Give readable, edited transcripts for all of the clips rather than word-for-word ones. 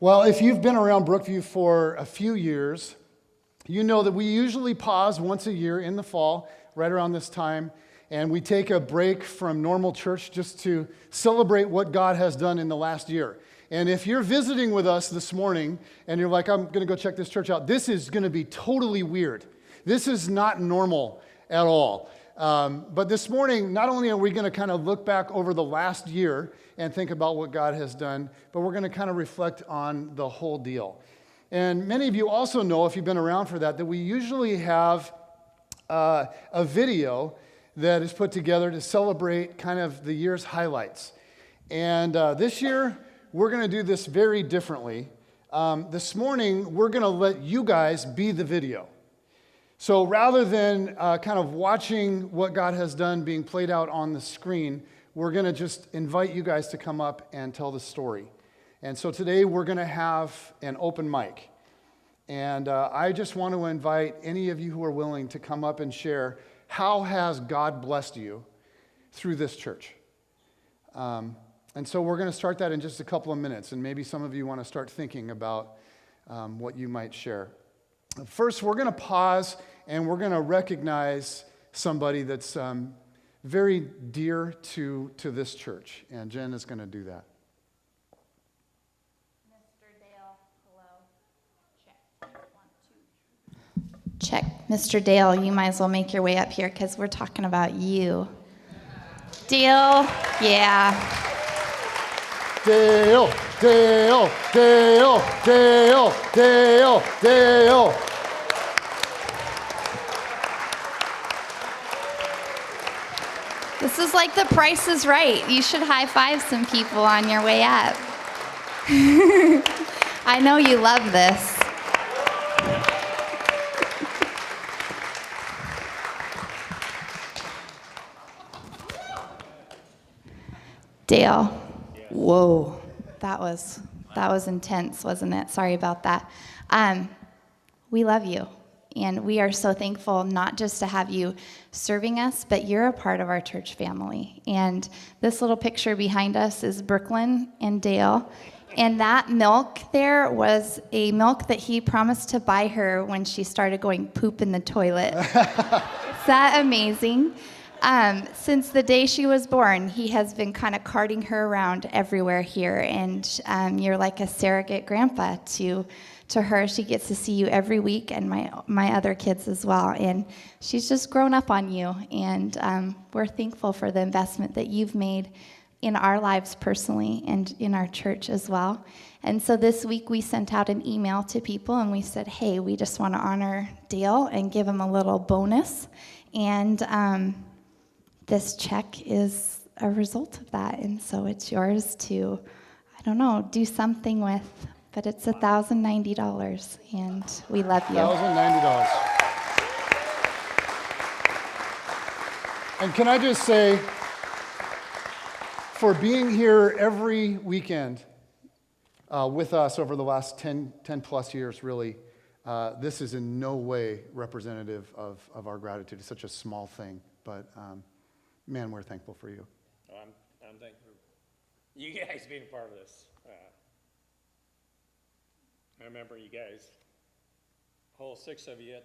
Well, if you've been around Brookview for a few years, you know that we usually pause once a year in the fall, right around this time, and we take a break from normal church just to celebrate what God has done in the last year. And if you're visiting with us this morning and you're like, I'm going to go check this church out, this is going to be totally weird. This is not normal at all. But this morning, not only are we going to kind of look back over the last year and think about what God has done, but we're going to kind of reflect on the whole deal. And many of you also know, if you've been around for that we usually have a video that is put together to celebrate kind of the year's highlights. And this year, we're going to do this very differently. This morning, we're going to let you guys be the video. So rather than kind of watching what God has done being played out on the screen, we're going to just invite you guys to come up and tell the story. And so today we're going to have an open mic. And I just want to invite any of you who are willing to come up and share, how has God blessed you through this church? And so we're going to start that in just a couple of minutes. And maybe some of you want to start thinking about what you might share. First, we're going to pause and we're going to recognize somebody that's very dear to this church. And Jen is going to do that. Mr. Dale, hello. Check. 1, 2. Check. Mr. Dale, you might as well make your way up here because we're talking about you. Dale, yeah. Dale, Dale, Dale, Dale, Dale, Dale. This is like The Price is Right. You should high five some people on your way up. I know you love this. Dale. Whoa. That was intense, wasn't it? Sorry about that. We love you. And we are so thankful not just to have you serving us, but you're a part of our church family. And this little picture behind us is Brooklyn and Dale. And that milk there was a milk that he promised to buy her when she started going poop in the toilet. Is that amazing? Since the day she was born, he has been kind of carting her around everywhere here. And you're like a surrogate grandpa to her. She gets to see you every week, and my other kids as well. And she's just grown up on you. And we're thankful for the investment that you've made in our lives personally and in our church as well. And so this week we sent out an email to people and we said, hey, we just want to honor Dale and give him a little bonus. And this check is a result of that. And so it's yours to, I don't know, do something with. But it's $1,090, and we love you. $1,090. And can I just say, for being here every weekend with us over the last 10 plus years, really, this is in no way representative of our gratitude. It's such a small thing, but man, we're thankful for you. Oh, I'm thankful for you guys being a part of this. I remember you guys, whole 6 of you up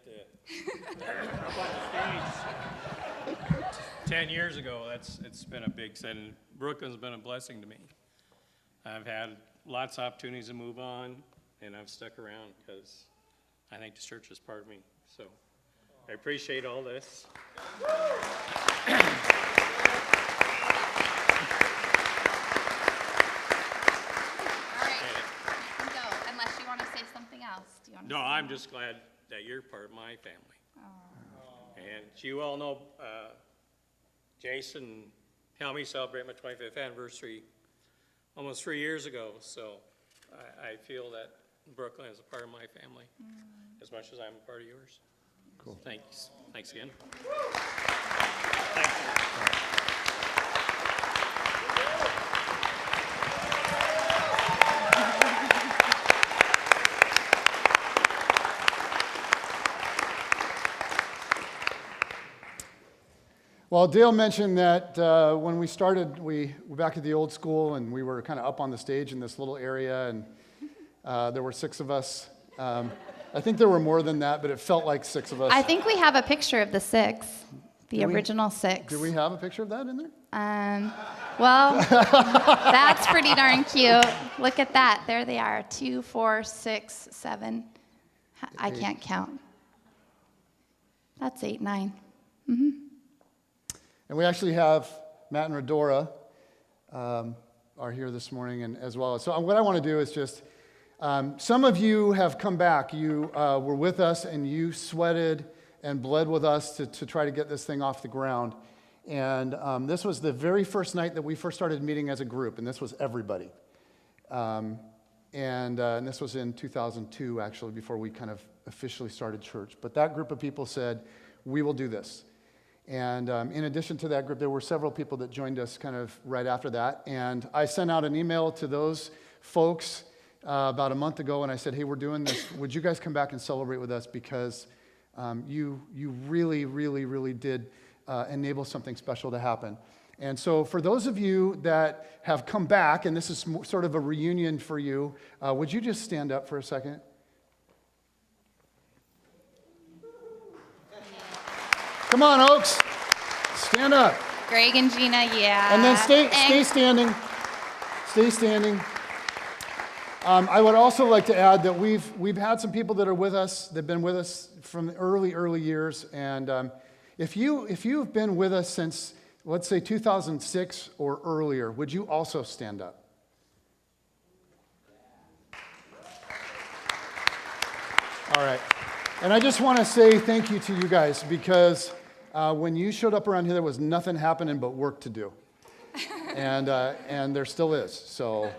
on the stage 10 years ago. It's been a big sin. Brooklyn's been a blessing to me. I've had lots of opportunities to move on, and I've stuck around because I think the church is part of me. So I appreciate all this. No, I'm just glad that you're part of my family. Aww. And you all know Jason helped me celebrate my 25th anniversary almost 3 years ago. So I feel that Brooklyn is a part of my family as much as I'm a part of yours. Cool. Thanks. Thanks again. Well, Dale mentioned that when we started, we were back at the old school, and we were kind of up on the stage in this little area, and There were 6 of us. I think there were more than that, but it felt like 6 of us. I think we have a picture of the 6, the original 6. Do we have a picture of that in there? Well, that's pretty darn cute. Look at that. There they are. 2, 4, 6, 7. I can't count. That's 8, 9. And we actually have Matt and Rodora are here this morning and as well. So what I want to do is just, some of you have come back. You were with us and you sweated and bled with us to try to get this thing off the ground. And this was the very first night that we first started meeting as a group, and this was everybody. And this was in 2002, actually, before we kind of officially started church. But that group of people said, we will do this. And in addition to that group, there were several people that joined us kind of right after that. And I sent out an email to those folks about a month ago, and I said, hey, we're doing this. Would you guys come back and celebrate with us? Because you really, really, really did enable something special to happen. And so for those of you that have come back, and this is sort of a reunion for you, would you just stand up for a second? Come on, Oaks. Stand up. Greg and Gina, yeah. And then stay standing. Stay standing. I would also like to add that we've had some people that are with us, that have been with us from the early years. And if you've been with us since, let's say, 2006 or earlier, would you also stand up? All right. And I just want to say thank you to you guys, because when you showed up around here, there was nothing happening but work to do. And there still is. So,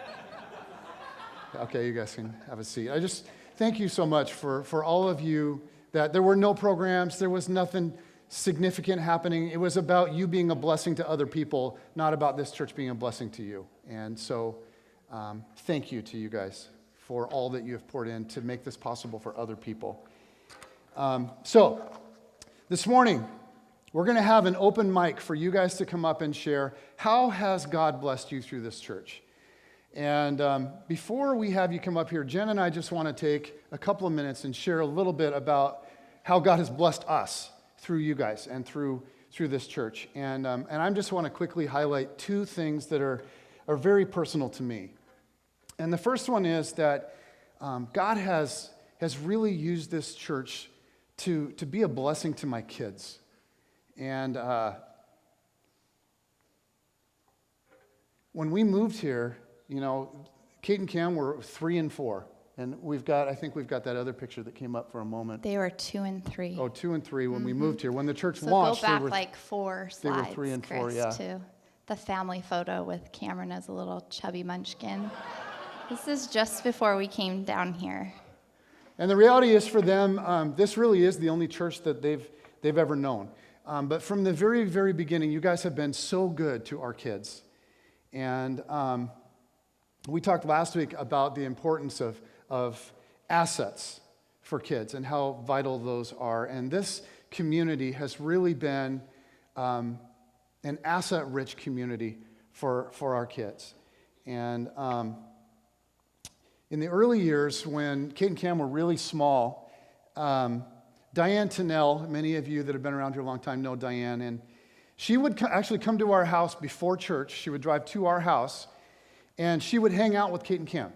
okay, you guys can have a seat. I just thank you so much for all of you, that there were no programs, there was nothing significant happening. It was about you being a blessing to other people, not about this church being a blessing to you. And so thank you to you guys for all that you have poured in to make this possible for other people. So this morning, we're going to have an open mic for you guys to come up and share, how has God blessed you through this church? And before we have you come up here, Jen and I just want to take a couple of minutes and share a little bit about how God has blessed us through you guys and through this church. And I just want to quickly highlight 2 things that are very personal to me. And the first one is that God has really used this church to be a blessing to my kids. And when we moved here, you know, Kate and Cam were 3 and 4. And I think we've got that other picture that came up for a moment. They were 2 and 3. Oh, 2 and 3 when we moved here. When the church So launched, go back they were, like 4 they slides, were 3 and 4, Chris, yeah. to the family photo with Cameron as a little chubby munchkin. This is just before we came down here. And the reality is for them, this really is the only church that they've ever known. But from the very, very beginning, you guys have been so good to our kids. And we talked last week about the importance of assets for kids and how vital those are. And this community has really been an asset-rich community for our kids. And in the early years, when Kate and Cam were really small, Diane Tennell, many of you that have been around here a long time know Diane, and she would actually come to our house before church. She would drive to our house, and she would hang out with Kate and Cam.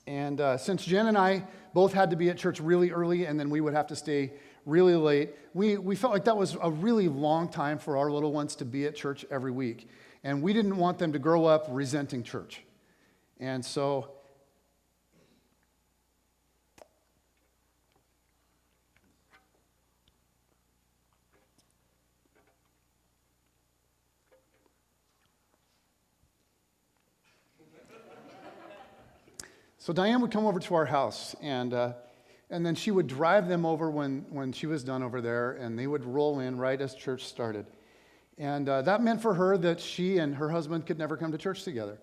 And since Jen and I both had to be at church really early, and then we would have to stay really late, we felt like that was a really long time for our little ones to be at church every week. And we didn't want them to grow up resenting church. And so Diane would come over to our house, and then she would drive them over when she was done over there, and they would roll in right as church started. And that meant for her that she and her husband could never come to church together.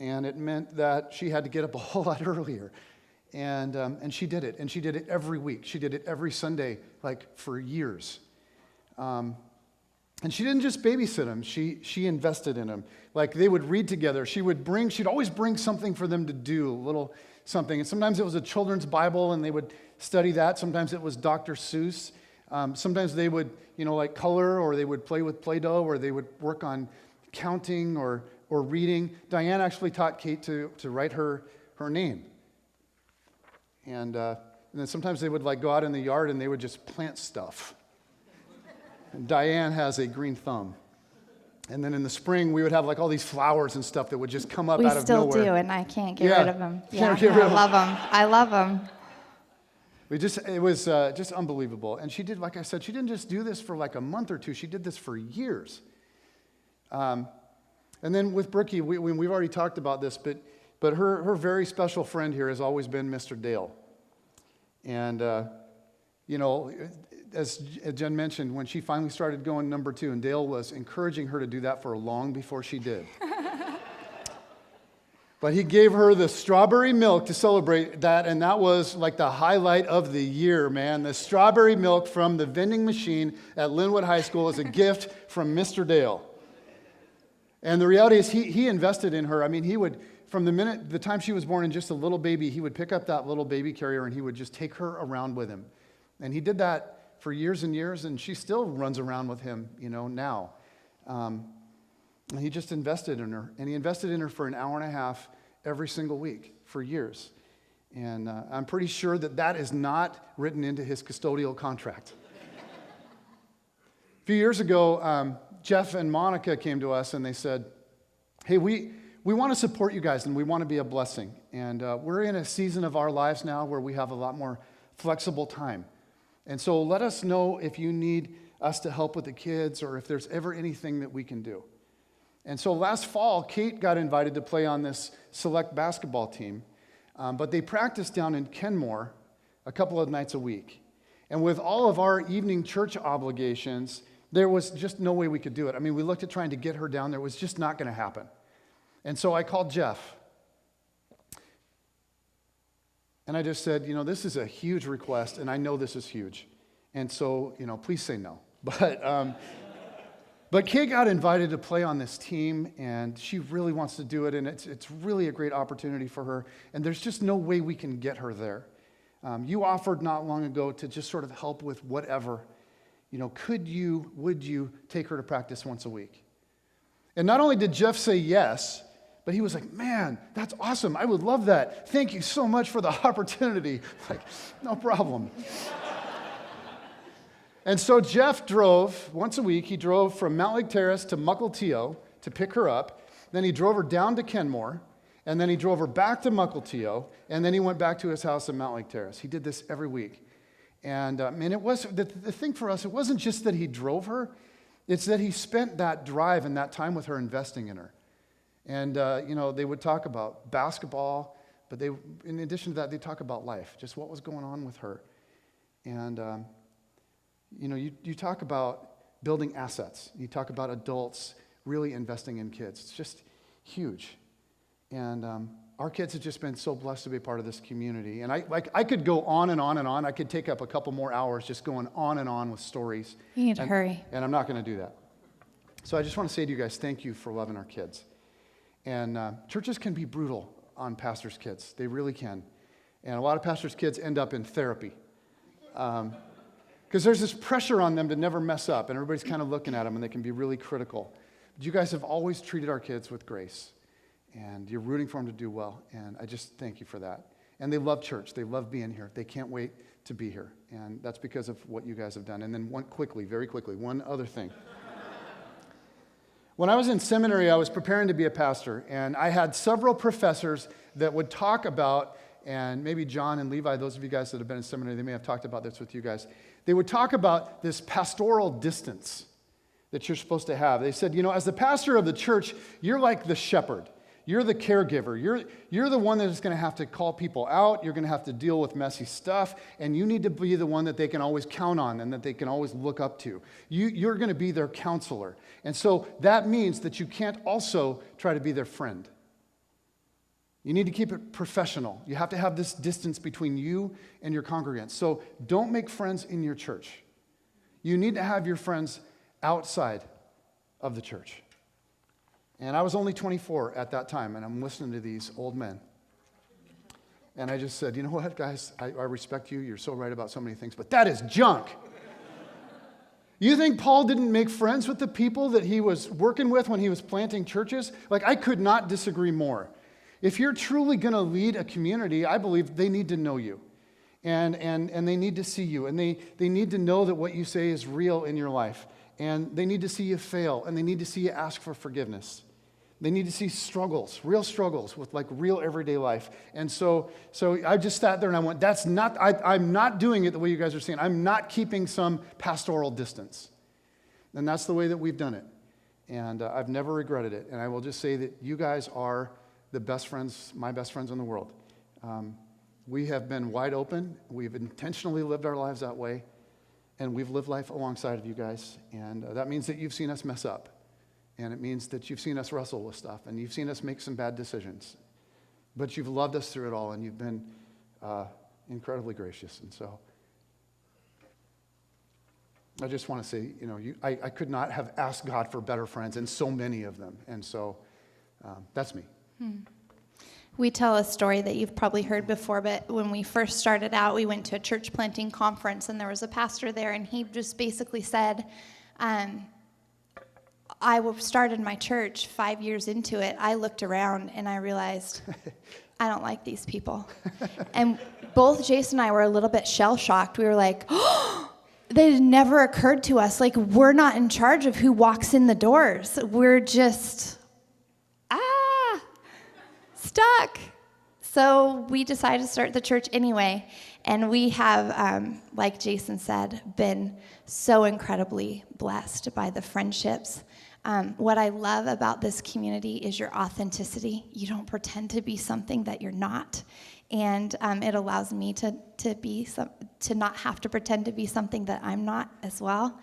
And it meant that she had to get up a whole lot earlier. And she did it, and she did it every week. She did it every Sunday, like for years. And she didn't just babysit them, she invested in them. Like they would read together. She'd always bring something for them to do, a little something. And sometimes it was a children's Bible, and they would study that. Sometimes it was Dr. Seuss. Sometimes they would, like color, or they would play with Play-Doh, or they would work on counting or reading. Diane actually taught Kate to write her name. And then sometimes they would go out in the yard and they would just plant stuff. And Diane has a green thumb. And then in the spring, we would have all these flowers and stuff that would just come up out of nowhere. We still do, and I can't get rid of them. Can't get rid of them. I love them. It was just unbelievable. And she did, like I said, she didn't just do this for a month or two. She did this for years. And then with Brookie, we've already talked about this, but her very special friend here has always been Mr. Dale. And, as Jen mentioned, when she finally started going number 2, and Dale was encouraging her to do that for long before she did. But he gave her the strawberry milk to celebrate that, and that was the highlight of the year, man. The strawberry milk from the vending machine at Linwood High School is a gift from Mr. Dale. And the reality is he invested in her. I mean, he would, from the time she was born and just a little baby, he would pick up that little baby carrier and he would just take her around with him. And he did that for years and years, and she still runs around with him, now. And he just invested in her. And he invested in her for an hour and a half every single week for years. And I'm pretty sure that is not written into his custodial contract. A few years ago, Jeff and Monica came to us and they said, hey, we want to support you guys and we want to be a blessing. And we're in a season of our lives now where we have a lot more flexible time. And so let us know if you need us to help with the kids or if there's ever anything that we can do. And so last fall, Kate got invited to play on this select basketball team, but they practiced down in Kenmore a couple of nights a week. And with all of our evening church obligations, there was just no way we could do it. I mean, we looked at trying to get her down there. It was just not going to happen. And so I called Jeff. And I just said, this is a huge request, and I know this is huge. And so, please say no. But Kate got invited to play on this team, and she really wants to do it, and it's really a great opportunity for her. And there's just no way we can get her there. You offered not long ago to just sort of help with whatever. Would you take her to practice once a week? And not only did Jeff say yes, but he was like, man, that's awesome. I would love that. Thank you so much for the opportunity. No problem. And so Jeff drove once a week. He drove from Mount Lake Terrace to Mukilteo to pick her up. Then he drove her down to Kenmore. And then he drove her back to Mukilteo. And then he went back to his house in Mount Lake Terrace. He did this every week. And it was the thing for us, it wasn't just that he drove her. It's that he spent that drive and that time with her investing in her. And, they would talk about basketball, but in addition to that, they talk about life, just what was going on with her. And, you talk about building assets. You talk about adults really investing in kids. It's just huge. And our kids have just been so blessed to be a part of this community. And I could go on and on and on. I could take up a couple more hours just going on and on with stories. You need to hurry. And I'm not going to do that. So I just want to say to you guys, thank you for loving our kids. And churches can be brutal on pastors' kids. They really can. And a lot of pastors' kids end up in therapy. Because there's this pressure on them to never mess up, and everybody's kind of looking at them, and they can be really critical. But you guys have always treated our kids with grace, and you're rooting for them to do well, and I just thank you for that. And they love church. They love being here. They can't wait to be here, and that's because of what you guys have done. And then very quickly, one other thing. When I was in seminary, I was preparing to be a pastor, and I had several professors that would talk about, and maybe John and Levi, those of you guys that have been in seminary, they may have talked about this with you guys. They would talk about this pastoral distance that you're supposed to have. They said, as the pastor of the church, you're like the shepherd. You're the caregiver. You're the one that is going to have to call people out. You're going to have to deal with messy stuff, and you need to be the one that they can always count on and that they can always look up to. You're going to be their counselor. And so that means that you can't also try to be their friend. You need to keep it professional. You have to have this distance between you and your congregants. So don't make friends in your church. You need to have your friends outside of the church. And I was only 24 at that time, and I'm listening to these old men. And I just said, you know what, guys, I respect you. You're so right about so many things, but that is junk. You think Paul didn't make friends with the people that he was working with when he was planting churches? Like, I could not disagree more. If you're truly going to lead a community, I believe they need to know you. And they need to see you. And they need to know that what you say is real in your life. And they need to see you fail. And they need to see you ask for forgiveness. They need to see struggles, real struggles with like real everyday life. And so I just sat there and I went, I'm not doing it the way you guys are saying. I'm not keeping some pastoral distance. And that's the way that we've done it. And I've never regretted it. And I will just say that you guys are the best friends, my best friends in the world. We have been wide open. We've intentionally lived our lives that way. And we've lived life alongside of you guys. And that means that you've seen us mess up. And it means that you've seen us wrestle with stuff, and you've seen us make some bad decisions. But you've loved us through it all, and you've been incredibly gracious. And so I just want to say, I could not have asked God for better friends, and so many of them. And so that's me. We tell a story that you've probably heard before, but when we first started out, we went to a church planting conference, and there was a pastor there, and he just basically said, I started my church 5 years into it. I looked around and I realized I don't like these people. And both Jason and I were a little bit shell-shocked. We were like, oh, that had never occurred to us. Like, we're not in charge of who walks in the doors. We're just, stuck. So we decided to start the church anyway. And we have, like Jason said, been so incredibly blessed by the friendships. What I love about this community is your authenticity. You don't pretend to be something that you're not. And it allows me to not have to pretend to be something that I'm not as well.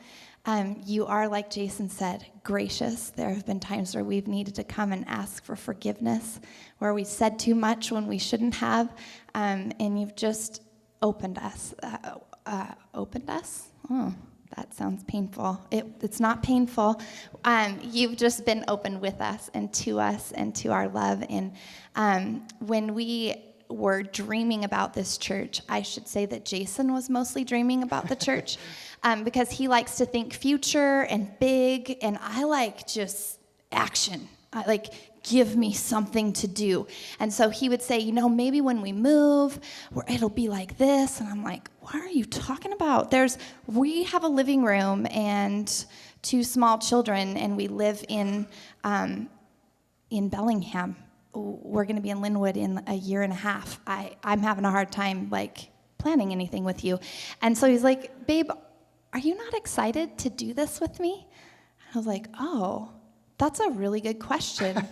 You are, like Jason said, gracious. There have been times where we've needed to come and ask for forgiveness, where we said too much when we shouldn't have, and you've just opened us. Opened us? Oh, that sounds painful. It's not painful. You've just been open with us and to our love. And when we were dreaming about this church, I should say that Jason was mostly dreaming about the church because he likes to think future and big, and I like just action. I like, give me something to do. And so he would say, maybe when we move, it'll be like this. And I'm like, what are you talking about? We have a living room and 2 small children, and we live in Bellingham. We're going to be in Linwood in a year and a half. I'm having a hard time, planning anything with you. And so he's like, babe, are you not excited to do this with me? I was like, oh, that's a really good question.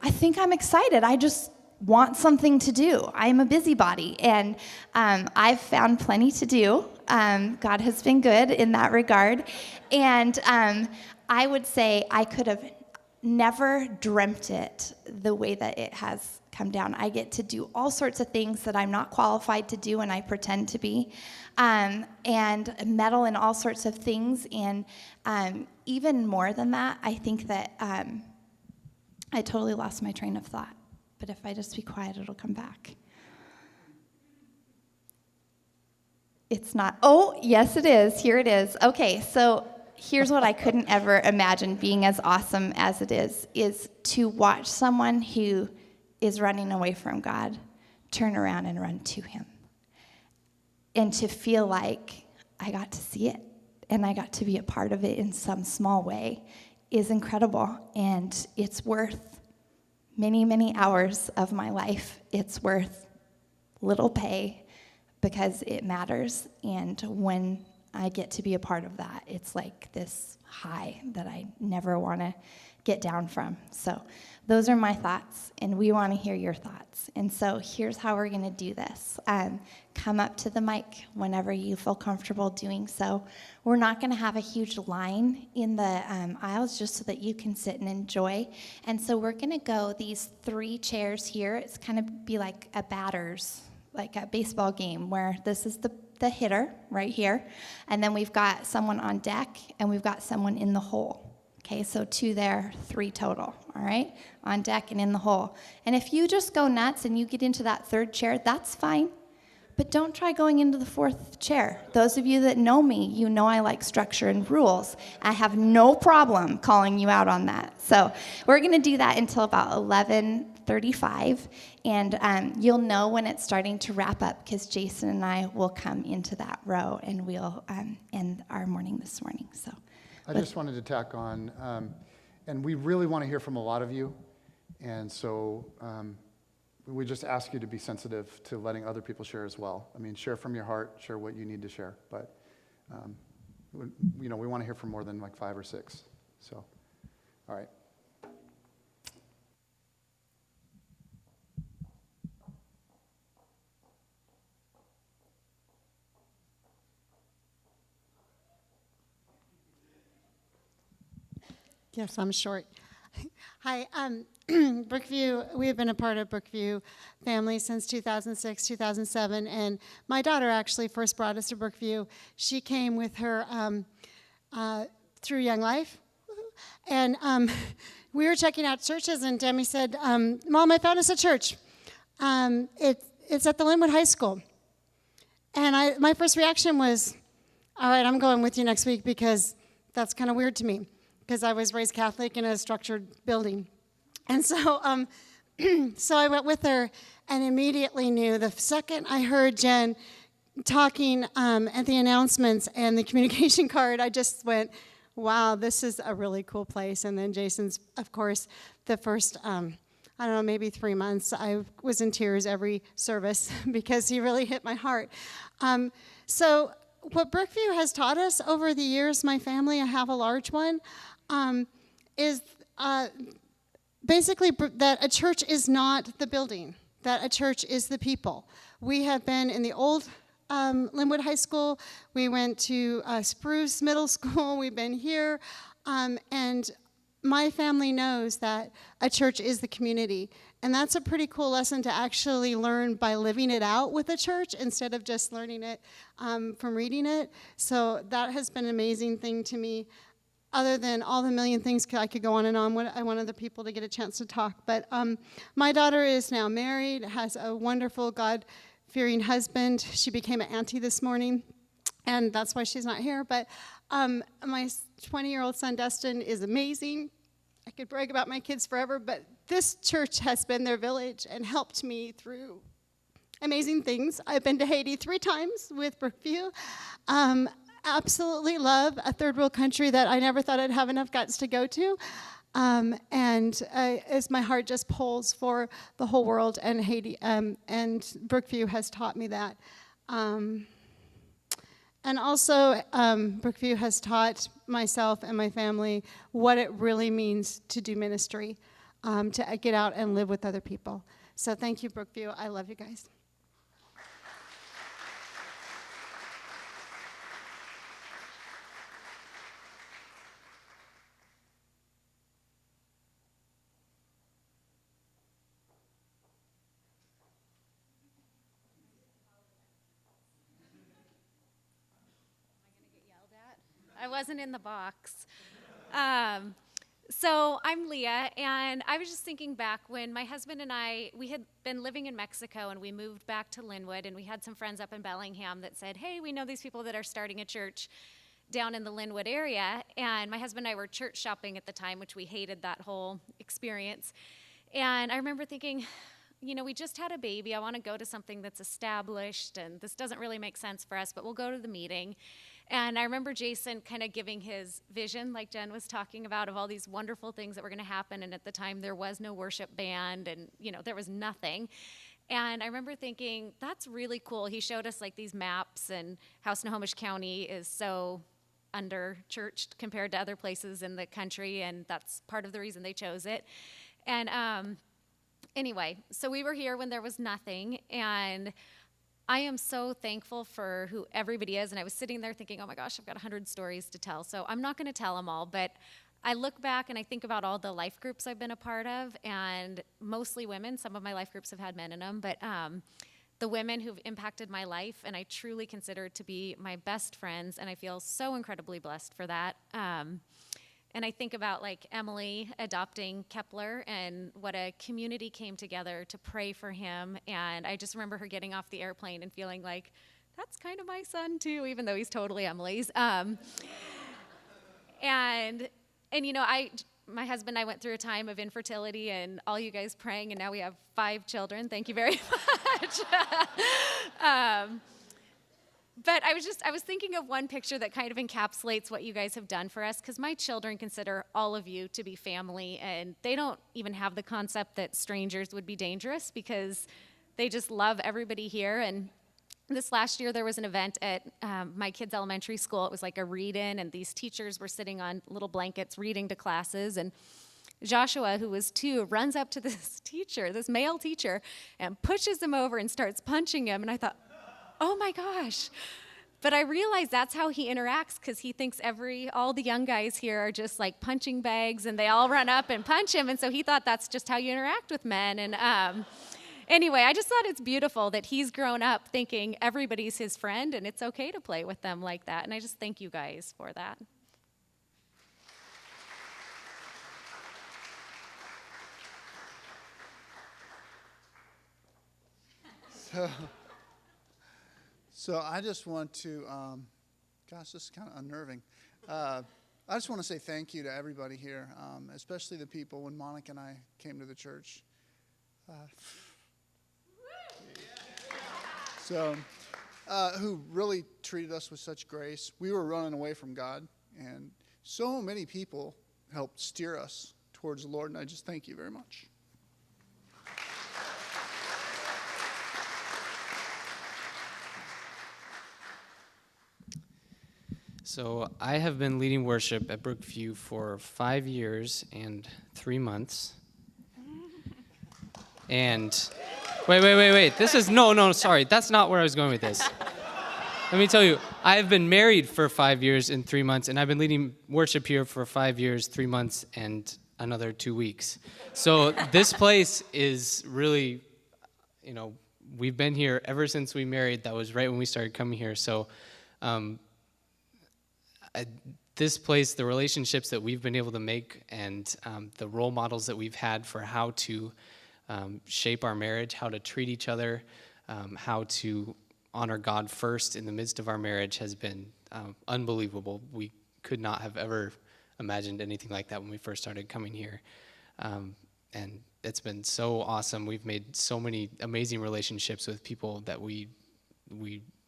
I think I'm excited. I just want something to do. I'm a busybody, and I've found plenty to do. God has been good in that regard. And I would say I could have never dreamt it the way that it has come down. I get to do all sorts of things that I'm not qualified to do and I pretend to be, and meddle in all sorts of things. And even more than that, I think that I totally lost my train of thought. But if I just be quiet, it'll come back. It's not. Oh, yes, it is. Here it is. Okay, so here's what I couldn't ever imagine being as awesome as it is to watch someone who is running away from God turn around and run to him. And to feel like I got to see it and I got to be a part of it in some small way is incredible. And it's worth many, many hours of my life. It's worth little pay because it matters. And when I get to be a part of that, it's like this high that I never want to get down from. So those are my thoughts, and we want to hear your thoughts. And so here's how we're going to do this. Come up to the mic whenever you feel comfortable doing so. We're not going to have a huge line in the aisles just so that you can sit and enjoy. And so we're going to go these 3 chairs here. It's kind of be like a batter's, like a baseball game where this is the hitter right here. And then we've got someone on deck, and we've got someone in the hole. Okay, so 2 there, 3 total, all right, on deck and in the hole. And if you just go nuts and you get into that 3rd chair, that's fine. But don't try going into the 4th chair. Those of you that know me, you know I like structure and rules. I have no problem calling you out on that. So we're going to do that until about 11:35, and you'll know when it's starting to wrap up because Jason and I will come into that row and we'll end our morning this morning. So I just wanted to tack on, and we really want to hear from a lot of you, and so we just ask you to be sensitive to letting other people share as well. I mean, share from your heart, share what you need to share, but we want to hear from more than like 5 or 6. So, all right. Yes, I'm short. Hi, Brookview, we have been a part of Brookview family since 2006, 2007, and my daughter actually first brought us to Brookview. She came with her through Young Life, and we were checking out churches, and Demi said, Mom, I found us a church. It's at the Linwood High School. And my first reaction was, all right, I'm going with you next week because that's kind of weird to me, because I was raised Catholic in a structured building. And so so I went with her and immediately knew the second I heard Jen talking at the announcements and the communication card, I just went, wow, this is a really cool place. And then Jason's, of course, the first, I don't know, maybe 3 months, I was in tears every service because he really hit my heart. So what Brookview has taught us over the years, my family, I have a large one, is basically that a church is not the building, that a church is the people. We have been in the old Linwood High School. We went to Spruce Middle School. We've been here. And my family knows that a church is the community. And that's a pretty cool lesson to actually learn by living it out with a church instead of just learning it from reading it. So that has been an amazing thing to me. Other than all the million things I could go on and on, I want other people to get a chance to talk. But my daughter is now married, has a wonderful God-fearing husband. She became an auntie this morning, and that's why she's not here. But my 20-year-old son, Dustin, is amazing. I could brag about my kids forever, but this church has been their village and helped me through amazing things. I've been to Haiti 3 times with Brookview. Absolutely love a third world country that I never thought I'd have enough guts to go to. As my heart just pulls for the whole world, and Haiti, and Brookview has taught me that. And also, Brookview has taught myself and my family what it really means to do ministry, to get out and live with other people. So thank you, Brookview. I love you guys. I wasn't in the box. So I'm Leah, and I was just thinking back when my husband and I, we had been living in Mexico, and we moved back to Linwood, and we had some friends up in Bellingham that said, hey, we know these people that are starting a church down in the Linwood area. And my husband and I were church shopping at the time, which we hated that whole experience. And I remember thinking, we just had a baby. I want to go to something that's established, and this doesn't really make sense for us, but we'll go to the meeting. And I remember Jason kind of giving his vision, like Jen was talking about, of all these wonderful things that were going to happen. And at the time, there was no worship band, and there was nothing. And I remember thinking, that's really cool. He showed us like these maps and how Snohomish County is so under-churched compared to other places in the country, and that's part of the reason they chose it. And anyway, so we were here when there was nothing, and I am so thankful for who everybody is. And I was sitting there thinking, oh my gosh, I've got 100 stories to tell. So I'm not going to tell them all, but I look back and I think about all the life groups I've been a part of, and mostly women. Some of my life groups have had men in them, but the women who've impacted my life, and I truly consider to be my best friends, and I feel so incredibly blessed for that. And I think about like Emily adopting Kepler and what a community came together to pray for him. And I just remember her getting off the airplane and feeling like, that's kind of my son too, even though he's totally Emily's. And you know, my husband and I went through a time of infertility, and all you guys praying, and now we have 5 children. Thank you very much. But I was thinking of one picture that kind of encapsulates what you guys have done for us, because my children consider all of you to be family, and they don't even have the concept that strangers would be dangerous, because they just love everybody here. And this last year, there was an event at my kids' elementary school. It was like a read-in, and these teachers were sitting on little blankets reading to classes. And Joshua, who was 2, runs up to this teacher, this male teacher, and pushes him over and starts punching him. And I thought, oh my gosh. But I realized that's how he interacts, because he thinks all the young guys here are just like punching bags, and they all run up and punch him. And so he thought that's just how you interact with men. And anyway, I just thought it's beautiful that he's grown up thinking everybody's his friend, and it's okay to play with them like that. And I just thank you guys for that. So I just want to, gosh, this is kind of unnerving. I just want to say thank you to everybody here, especially the people when Monica and I came to the church. Who really treated us with such grace. We were running away from God, and so many people helped steer us towards the Lord, and I just thank you very much. So I have been leading worship at Brookview for 5 years and 3 months. And wait. This is, no, sorry. That's not where I was going with this. Let me tell you, I have been married for 5 years and 3 months, and I've been leading worship here for 5 years, 3 months, and another 2 weeks. So this place is really, we've been here ever since we married. That was right when we started coming here. So this place, the relationships that we've been able to make, and the role models that we've had for how to shape our marriage, how to treat each other, how to honor God first in the midst of our marriage has been unbelievable. We could not have ever imagined anything like that when we first started coming here. And it's been so awesome. We've made so many amazing relationships with people that we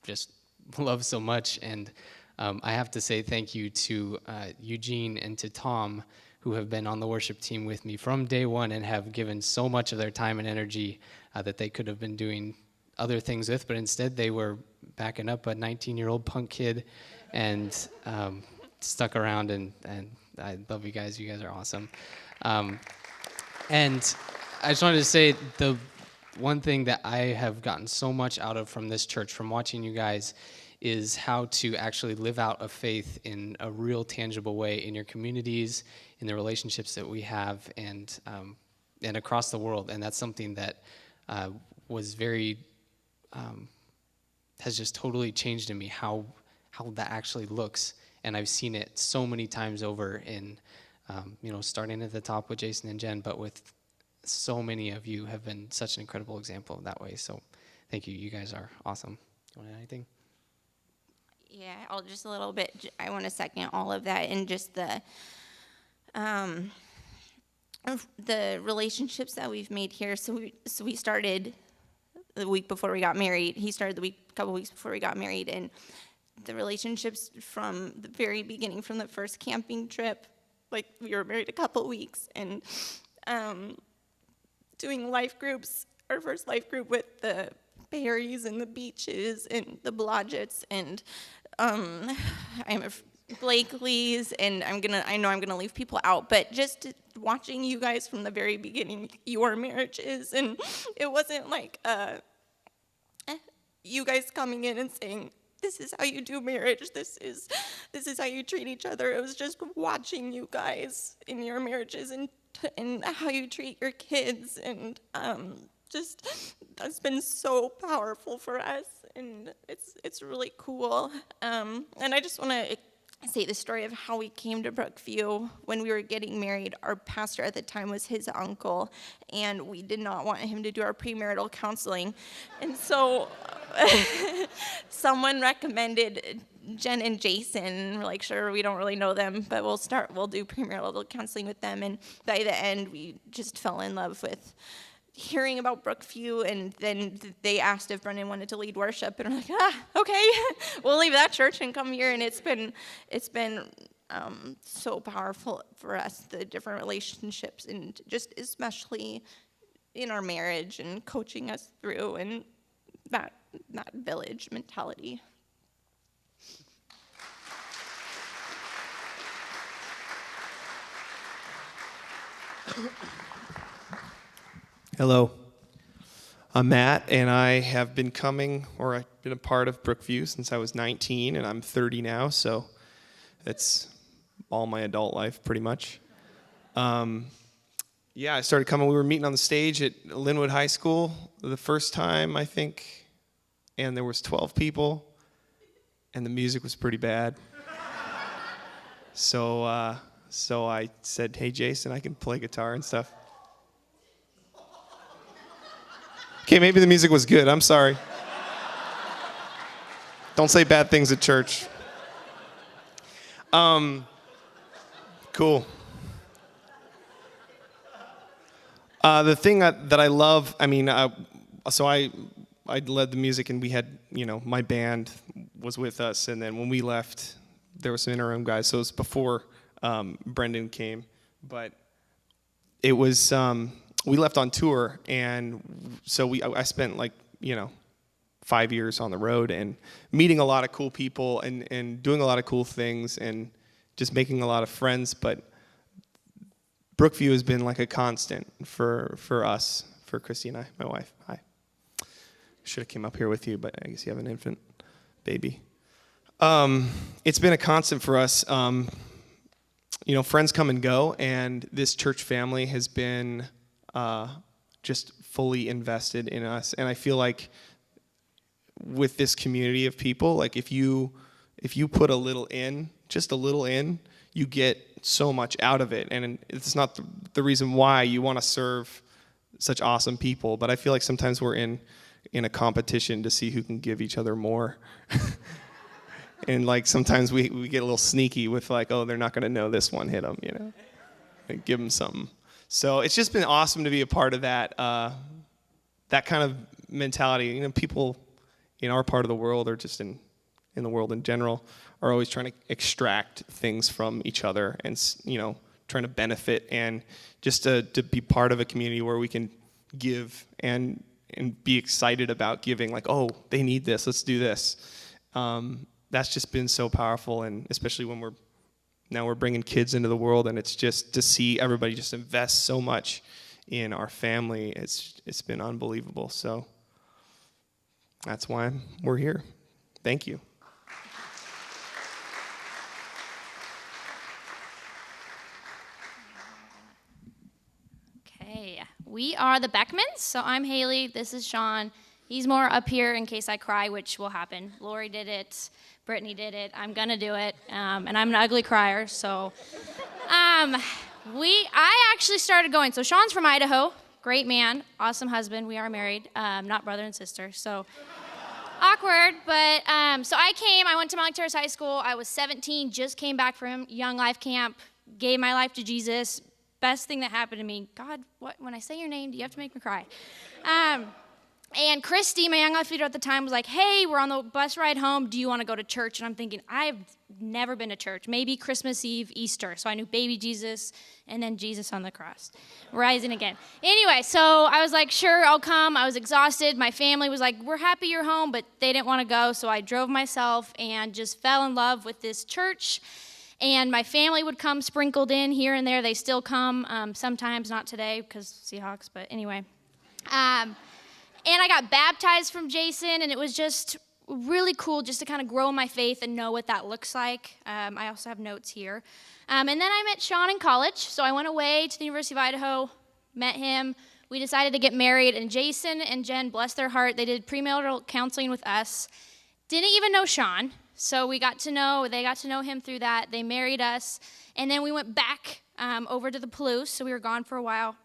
just love so much. And I have to say thank you to Eugene and to Tom, who have been on the worship team with me from day one and have given so much of their time and energy that they could have been doing other things with, but instead they were backing up a 19-year-old punk kid and stuck around, and I love you guys. You guys are awesome. And I just wanted to say the one thing that I have gotten so much out of from this church, from watching you guys, is how to actually live out a faith in a real tangible way in your communities, in the relationships that we have, and across the world. And that's something that was very, has just totally changed in me, how that actually looks. And I've seen it so many times over in, starting at the top with Jason and Jen, but with so many of you have been such an incredible example of that way. So thank you. You guys are awesome. You want to add anything? Yeah, I'll just a little bit. I want to second all of that, and just the relationships that we've made here. So we started the week before we got married. He started a couple weeks before we got married, and the relationships from the very beginning, from the first camping trip, like we were married a couple weeks, and doing life groups. Our first life group with the Berries and the Beaches and the Blodgetts and I'm a Blakely's, and I know I'm gonna leave people out, but just watching you guys from the very beginning, your marriages, and it wasn't like you guys coming in and saying, this is how you do marriage, this is how you treat each other. It was just watching you guys in your marriages and how you treat your kids, and just that's been so powerful for us, and it's really cool. And I just want to say the story of how we came to Brookview. When we were getting married, our pastor at the time was his uncle, and we did not want him to do our premarital counseling. And so someone recommended Jen and Jason. We're like, sure, we don't really know them, but we'll do premarital counseling with them. And by the end, we just fell in love with hearing about Brookview, and then they asked if Brendan wanted to lead worship, and we're like, okay, we'll leave that church and come here. And it's been so powerful for us, the different relationships, and just especially in our marriage and coaching us through, and that village mentality. Hello, I'm Matt, and I have been I've been a part of Brookview since I was 19, and I'm 30 now, so that's all my adult life, pretty much. I started coming, we were meeting on the stage at Linwood High School the first time, I think, and there was 12 people, and the music was pretty bad. So I said, hey, Jason, I can play guitar and stuff. Okay, maybe the music was good. I'm sorry. Don't say bad things at church. Cool. The thing that I love, so I led the music, and we had, my band was with us, and then when we left, there were some interim guys, so it was before Brendan came, but it was, we left on tour, and so I spent 5 years on the road and meeting a lot of cool people and doing a lot of cool things and just making a lot of friends. But Brookview has been like a constant for us, for Christy and I, my wife. Hi. Should have came up here with you, but I guess you have an infant baby. It's been a constant for us. Friends come and go, and this church family has been just fully invested in us. And I feel like with this community of people, like if you put a little in, just a little in, you get so much out of it. And it's not the reason why you want to serve such awesome people, but I feel like sometimes we're in a competition to see who can give each other more. And sometimes we get a little sneaky with oh, they're not going to know this one hit them, and give them something. So it's just been awesome to be a part of that kind of mentality. People in our part of the world, or just in the world in general, are always trying to extract things from each other and, trying to benefit, and just to be part of a community where we can give and be excited about giving, oh, they need this, let's do this. That's just been so powerful, and especially when we're bringing kids into the world, and it's just to see everybody just invest so much in our family. It's been unbelievable. So that's why we're here. Thank you. Okay, we are the Beckmans. So I'm Haley. This is Sean. He's more up here in case I cry, which will happen. Lori did it. Brittany did it. I'm going to do it. And I'm an ugly crier. So I actually started going. So Sean's from Idaho. Great man. Awesome husband. We are married. Not brother and sister. So awkward. But so I went to Mount Terrace High School. I was 17. Just came back from Young Life Camp. Gave my life to Jesus. Best thing that happened to me. God, when I say your name, do you have to make me cry? And Christy, my young life leader at the time, was like, hey, we're on the bus ride home. Do you want to go to church? And I'm thinking, I've never been to church. Maybe Christmas Eve, Easter. So I knew baby Jesus and then Jesus on the cross, rising again. Anyway, so I was like, sure, I'll come. I was exhausted. My family was like, we're happy you're home, but they didn't want to go. So I drove myself and just fell in love with this church. And my family would come sprinkled in here and there. They still come sometimes, not today because Seahawks, but anyway. And I got baptized from Jason, and it was just really cool just to kind of grow my faith and know what that looks like. I also have notes here. And then I met Sean in college, so I went away to the University of Idaho, met him. We decided to get married, and Jason and Jen, bless their heart, they did premarital counseling with us. Didn't even know Sean, So they got to know him through that. They married us. And then we went back over to the Palouse, so we were gone for a while.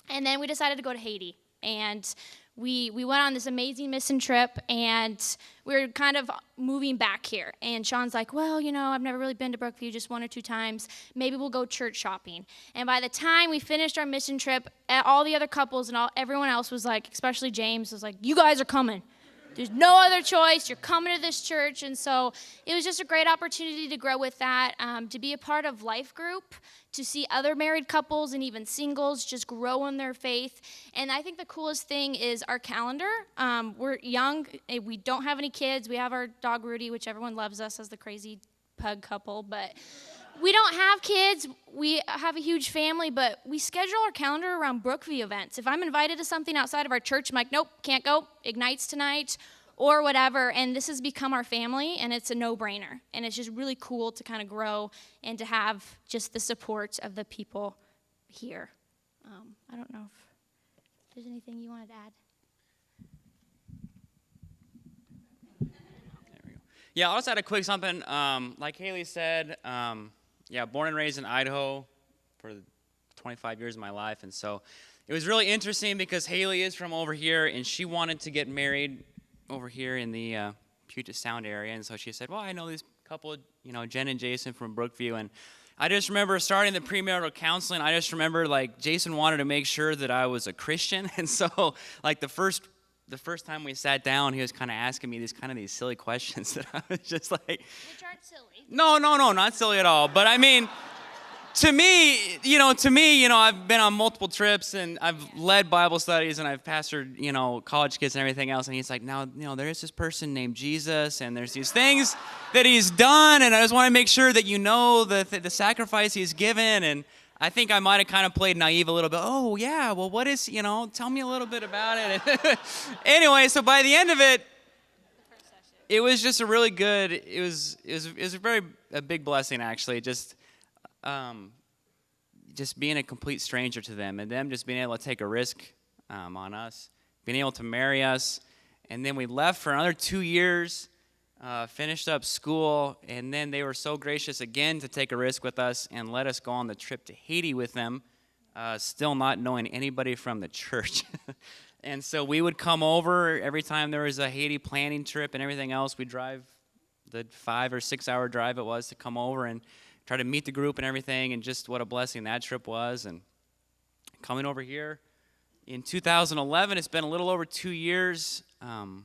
And then we decided to go to Haiti. And we went on this amazing mission trip, and we were kind of moving back here. And Sean's like, well, I've never really been to Brookview, just 1 or 2 times. Maybe we'll go church shopping. And by the time we finished our mission trip, all the other couples and everyone else was like, especially James, was like, you guys are coming. There's no other choice. You're coming to this church. And so it was just a great opportunity to grow with that, to be a part of life group, to see other married couples and even singles just grow in their faith. And I think the coolest thing is our calendar. We're young. We don't have any kids. We have our dog Rudy, which everyone loves us as the crazy pug couple. But we don't have kids. We have a huge family, but we schedule our calendar around Brookview events. If I'm invited to something outside of our church, I'm like, nope, can't go. Ignites tonight or whatever. And this has become our family, and it's a no-brainer. And it's just really cool to kind of grow and to have just the support of the people here. I don't know if there's anything you wanted to add. Yeah, I'll just add a quick something. Like Haley said, born and raised in Idaho for 25 years of my life. And so it was really interesting because Haley is from over here, and she wanted to get married over here in the Puget Sound area. And so she said, well, I know this couple, Jen and Jason from Brookview. And I just remember starting the premarital counseling. I just remember, Jason wanted to make sure that I was a Christian. And so, the first time we sat down, he was kind of asking me these silly questions that I was just like, Which aren't silly. No, not silly at all. But I mean, to me, I've been on multiple trips, and I've led Bible studies, and I've pastored, college kids and everything else. And he's like, now, there is this person named Jesus, and there's these things that he's done, and I just want to make sure that you know the sacrifice he's given. And I think I might have kind of played naive a little bit. Oh, yeah, well, what is, tell me a little bit about it. Anyway, so by the end of it, it was just a really good, it was a big blessing, actually, just being a complete stranger to them, and them just being able to take a risk on us, being able to marry us. And then we left for another 2 years, finished up school, and then they were so gracious again to take a risk with us and let us go on the trip to Haiti with them, still not knowing anybody from the church. And so we would come over every time there was a Haiti planning trip and everything else. We'd drive the 5 or 6 hour drive it was to come over and try to meet the group and everything, and just what a blessing that trip was. And coming over here in 2011, it's been a little over 2 years. To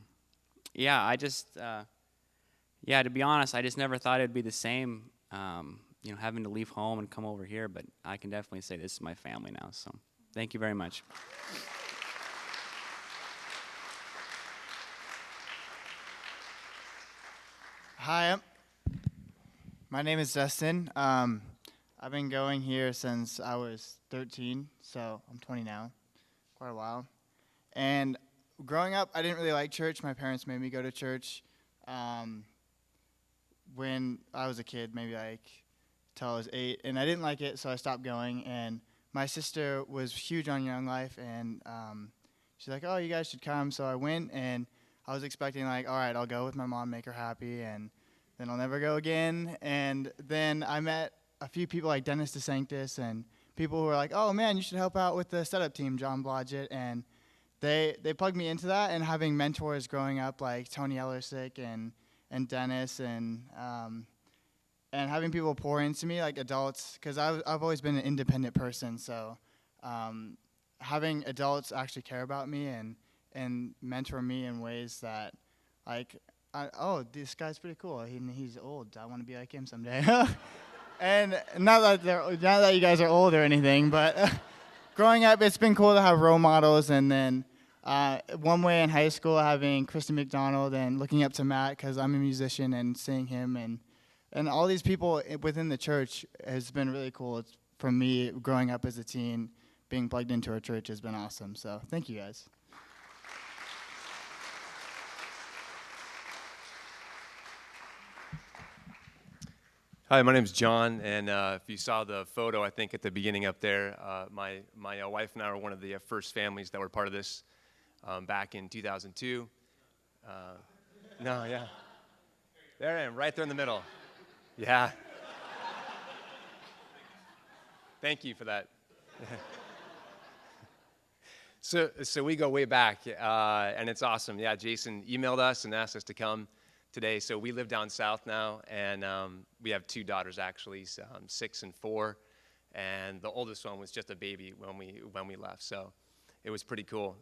be honest, I just never thought it'd be the same, having to leave home and come over here, but I can definitely say this is my family now, so thank you very much. Hi, my name is Dustin. I've been going here since I was 13, so I'm 20 now, quite a while. And growing up, I didn't really like church. My parents made me go to church when I was a kid, maybe till I was 8, and I didn't like it, so I stopped going. And my sister was huge on Young Life, and she's like, oh, you guys should come. So I went, and I was expecting, all right, I'll go with my mom, make her happy, and then I'll never go again. And then I met a few people like Dennis DeSanctis and people who were like, oh, man, you should help out with the setup team, John Blodgett. And they plugged me into that, and having mentors growing up like Tony Ellersick and Dennis and having people pour into me, like adults, because I've always been an independent person. So having adults actually care about me and mentor me in ways that, this guy's pretty cool. He's old. I want to be like him someday. And not that you guys are old or anything, but growing up, it's been cool to have role models. And then one way in high school, having Christy McDonald and looking up to Matt because I'm a musician and seeing him and all these people within the church has been really cool. For me, growing up as a teen, being plugged into our church has been awesome. So thank you guys. Hi, my name's John, and if you saw the photo, I think at the beginning up there, my wife and I were one of the first families that were part of this back in 2002. There I am, right there in the middle. Yeah. Thank you for that. So we go way back, and it's awesome. Yeah, Jason emailed us and asked us to come today. So we live down south now, and we have 2 daughters actually, so, 6 and 4, and the oldest one was just a baby when we left. So it was pretty cool.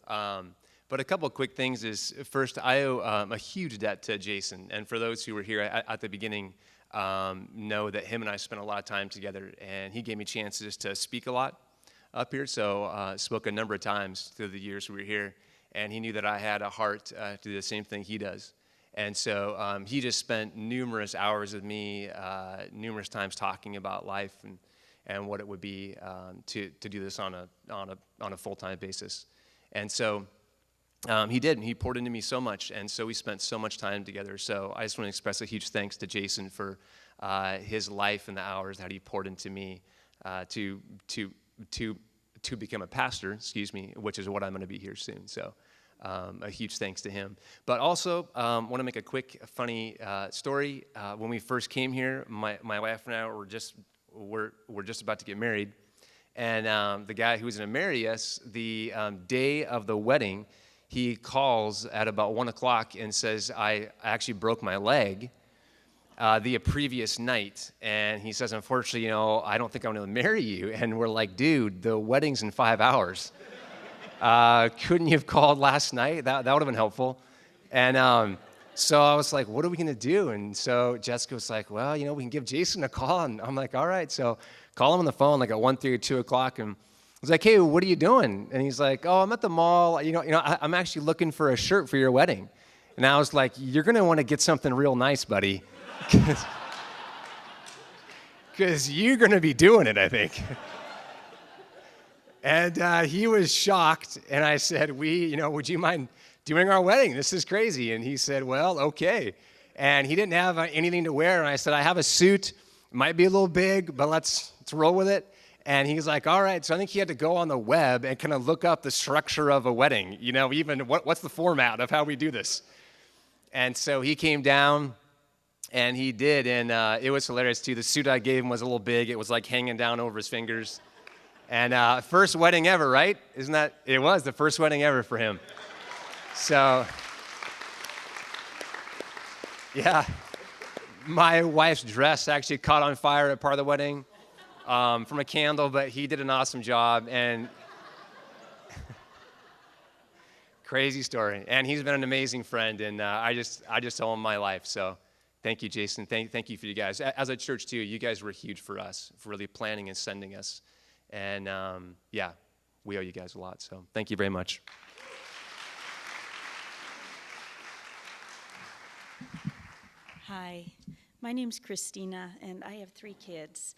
But a couple of quick things is, first, I owe a huge debt to Jason, and for those who were here at the beginning, know that him and I spent a lot of time together, and he gave me chances to speak a lot up here, so spoke a number of times through the years we were here, and he knew that I had a heart to do the same thing he does. And so he just spent numerous hours with me, numerous times talking about life and what it would be to do this on a full-time basis. And so he did, and he poured into me so much, and so we spent so much time together. So I just want to express a huge thanks to Jason for his life and the hours that he poured into me to become a pastor, which is what I'm going to be here soon. So a huge thanks to him. But also, want to make a quick, funny story. When we first came here, my wife and I were just about to get married, and the guy who was going to marry us, the day of the wedding, he calls at about 1 o'clock and says, I actually broke my leg the previous night, and he says, unfortunately, I don't think I'm going to marry you. And we're like, dude, the wedding's in 5 hours. Couldn't you have called last night? That would have been helpful. And so I was like, what are we going to do? And so Jessica was like, well, we can give Jason a call. And I'm like, all right. So call him on the phone like at 1:30 or 2 o'clock, and I was like, hey, what are you doing? And he's like, oh, I'm at the mall. I'm actually looking for a shirt for your wedding. And I was like, you're going to want to get something real nice, buddy. Because you're going to be doing it, I think. And he was shocked. And I said, would you mind doing our wedding? This is crazy. And he said, well, okay. And he didn't have anything to wear. And I said, I have a suit. It might be a little big, but let's roll with it. And he's like, all right. So I think he had to go on the web and kind of look up the structure of a wedding, even what's the format of how we do this. And so he came down, and he did, and it was hilarious, too. The suit I gave him was a little big. It was like hanging down over his fingers. And first wedding ever, right? Isn't that? It was the first wedding ever for him. So, yeah. My wife's dress actually caught on fire at part of the wedding. From a candle, but he did an awesome job, and crazy story. And he's been an amazing friend, and I just owe him my life. So thank you, Jason. Thank you for you guys. As a church, too, you guys were huge for us, for really planning and sending us. And, yeah, we owe you guys a lot. So thank you very much. Hi, my name's Christina, and I have 3 kids.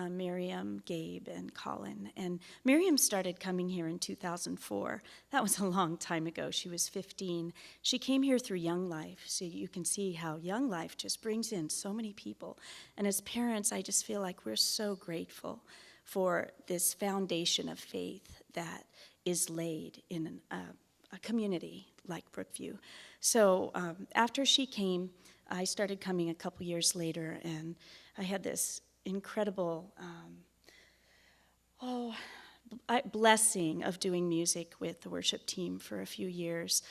Miriam, Gabe, and Colin. And Miriam started coming here in 2004. That was a long time ago. She was 15. She came here through Young Life, so you can see how Young Life just brings in so many people. And as parents, I just feel like we're so grateful for this foundation of faith that is laid in a community like Brookview. So after she came, I started coming a couple years later, and I had this incredible blessing of doing music with the worship team for a few years.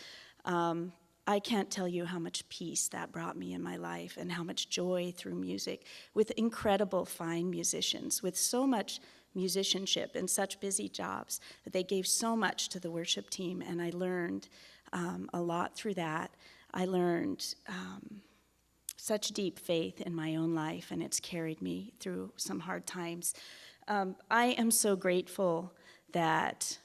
I can't tell you how much peace that brought me in my life and how much joy through music with incredible fine musicians, with so much musicianship and such busy jobs that they gave so much to the worship team, and I learned a lot through that. I learned such deep faith in my own life, and it's carried me through some hard times. I am so grateful that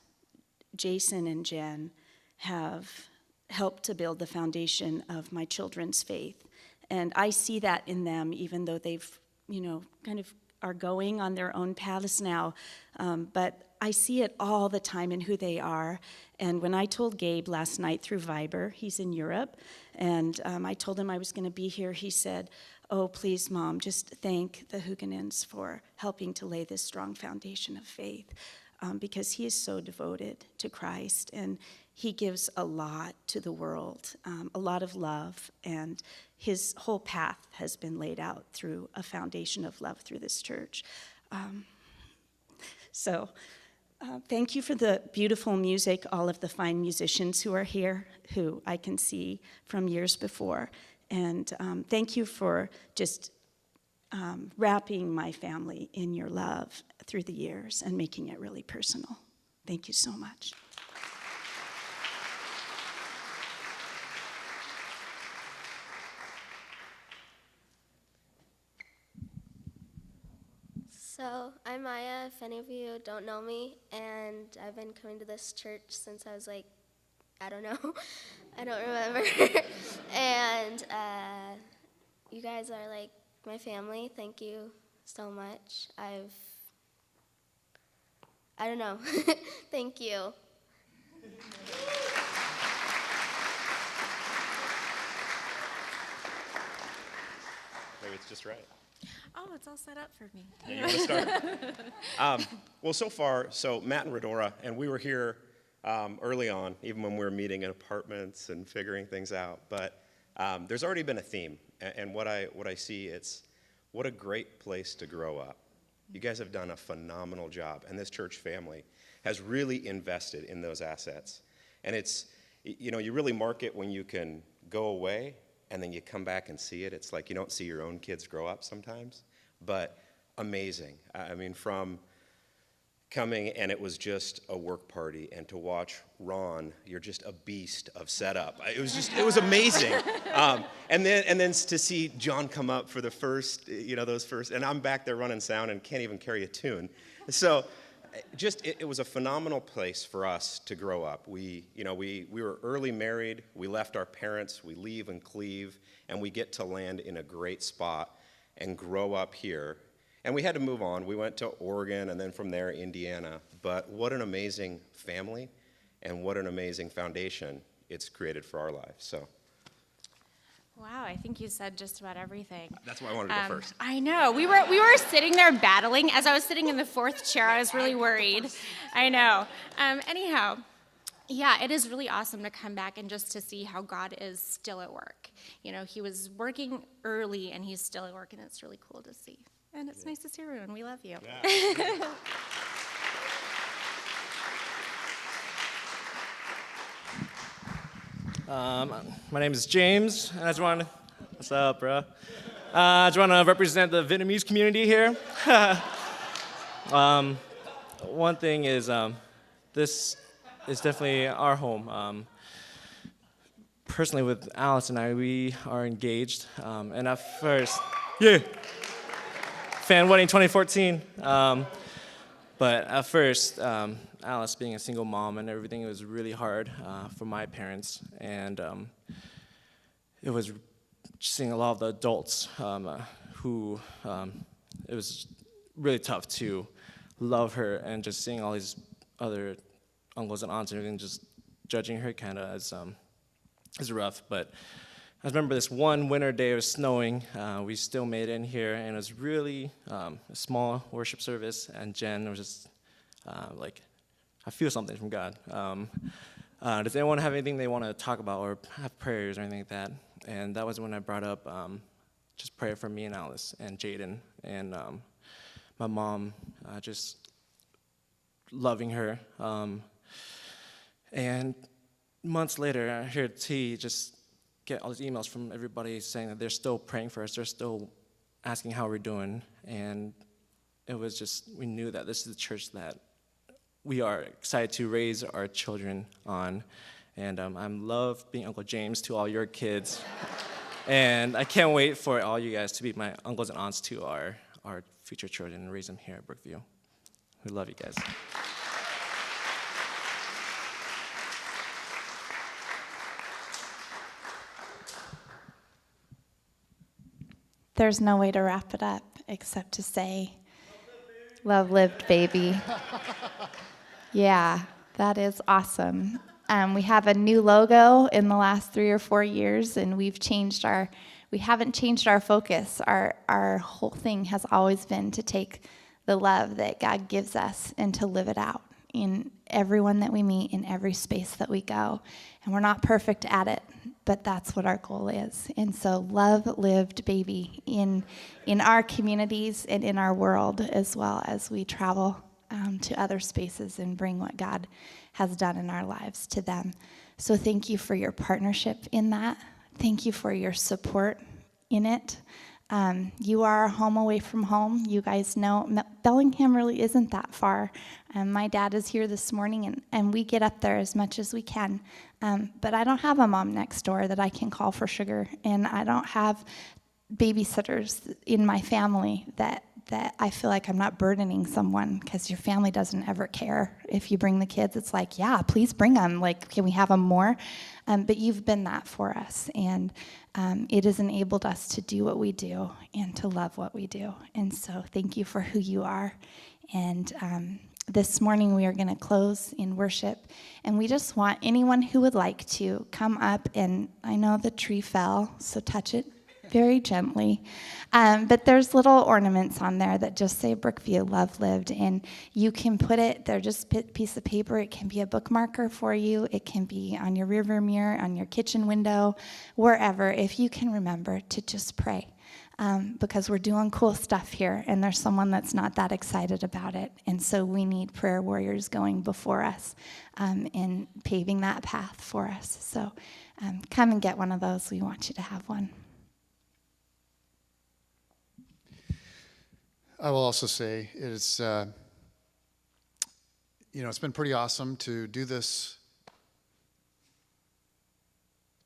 Jason and Jen have helped to build the foundation of my children's faith. And I see that in them, even though they've, kind of are going on their own paths now. But I see it all the time in who they are. And when I told Gabe last night through Viber, he's in Europe, and I told him I was going to be here, he said, oh, please, Mom, just thank the Huguenins for helping to lay this strong foundation of faith. because he is so devoted to Christ, and he gives a lot to the world, a lot of love, and his whole path has been laid out through a foundation of love through this church. Thank you for the beautiful music, all of the fine musicians who are here, who I can see from years before. And thank you for just wrapping my family in your love through the years and making it really personal. Thank you so much. So, I'm Maya, if any of you don't know me, and I've been coming to this church since I was like, I don't know, I don't remember. And you guys are like my family. Thank you so much. I don't know. Thank you. Maybe it's just right. Oh, it's all set up for me. Yeah, you want to start? Well, so Matt and Redora, and we were here early on, even when we were meeting in apartments and figuring things out. But there's already been a theme, and what I see, it's what a great place to grow up. You guys have done a phenomenal job, and this church family has really invested in those assets. And it's, you really mark it when you can go away and then you come back and see it. It's like you don't see your own kids grow up sometimes, but amazing. I mean, from coming and it was just a work party, and to watch Ron, you're just a beast of setup. It was amazing. And then to see John come up for the first, those first, and I'm back there running sound and can't even carry a tune. So it was a phenomenal place for us to grow up. We were early married. We left our parents. We leave and cleave, and we get to land in a great spot and grow up here. And we had to move on. We went to Oregon, and then from there, Indiana. But what an amazing family, and what an amazing foundation it's created for our lives. So. Wow, I think you said just about everything. That's why I wanted to go first. I know. We were sitting there battling. As I was sitting in the fourth chair, I was really worried. I know. Anyhow, yeah, it is really awesome to come back and just to see how God is still at work. He was working early, and he's still at work, and it's really cool to see. And it's nice to see everyone. We love you. Yeah. My name is James, and what's up, bro? I just want to represent the Vietnamese community here. One thing is, this is definitely our home. Personally, with Alice and I, we are engaged, and at first, fan wedding 2014. But at first, Alice being a single mom and everything, it was really hard for my parents. And it was seeing a lot of the adults who, it was really tough to love her, and just seeing all these other uncles and aunts and everything just judging her kind of as rough. But I remember this one winter day, it was snowing. We still made it in here, and it was really a small worship service. And Jen was just I feel something from God. Does anyone have anything they want to talk about or have prayers or anything like that? And that was when I brought up just prayer for me and Alice and Jaden and my mom, just loving her. And months later, I heard T just get all these emails from everybody saying that they're still praying for us. They're still asking how we're doing. And it was just, we knew that this is the church that we are excited to raise our children on. And I love being Uncle James to all your kids. And I can't wait for all you guys to be my uncles and aunts to our future children and raise them here at Brookview. We love you guys. There's no way to wrap it up except to say, love lived, baby. Yeah, that is awesome. We have a new logo in the last 3 or 4 years, and we haven't changed our focus. Our whole thing has always been to take the love that God gives us and to live it out. in everyone that we meet, in every space that we go. And we're not perfect at it, but that's what our goal is. And so love lived, baby, in our communities and in our world, as well as we travel to other spaces and bring what God has done in our lives to them. So thank you for your partnership in that. Thank you for your support in it. You are a home away from home. You guys know Bellingham really isn't that far. My dad is here this morning, and we get up there as much as we can. But I don't have a mom next door that I can call for sugar, and I don't have babysitters in my family that I feel like I'm not burdening someone, because your family doesn't ever care. If you bring the kids, it's like, yeah, please bring them. Like, can we have them more? But you've been that for us, and it has enabled us to do what we do and to love what we do. And so thank you for who you are. And this morning we are going to close in worship, and we just want anyone who would like to come up, and I know the tree fell, so touch it very gently. But there's little ornaments on there that just say Brookview, love lived. And you can put it, they're just a piece of paper. It can be a bookmarker for you. It can be on your rearview mirror, on your kitchen window, wherever, if you can remember to just pray. Because we're doing cool stuff here, and there's someone that's not that excited about it. And so we need prayer warriors going before us and paving that path for us. So come and get one of those. We want you to have one. I will also say it's, it's been pretty awesome to do this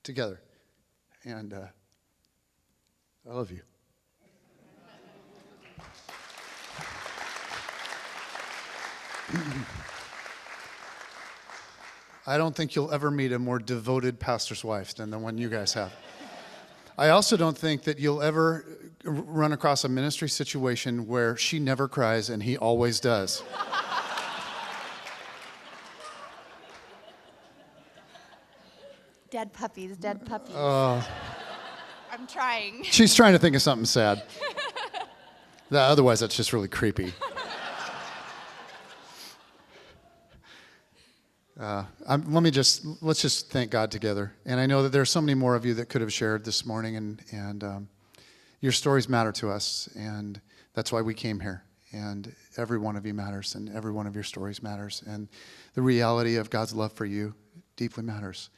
together. And I love you. I don't think you'll ever meet a more devoted pastor's wife than the one you guys have. I also don't think that you'll ever run across a ministry situation where she never cries and he always does. Dead puppies, dead puppies. I'm trying. She's trying to think of something sad. Otherwise, that's just really creepy. Let's just thank God together. And I know that there are so many more of you that could have shared this morning, and your stories matter to us, and that's why we came here. And every one of you matters, and every one of your stories matters, and the reality of God's love for you deeply matters.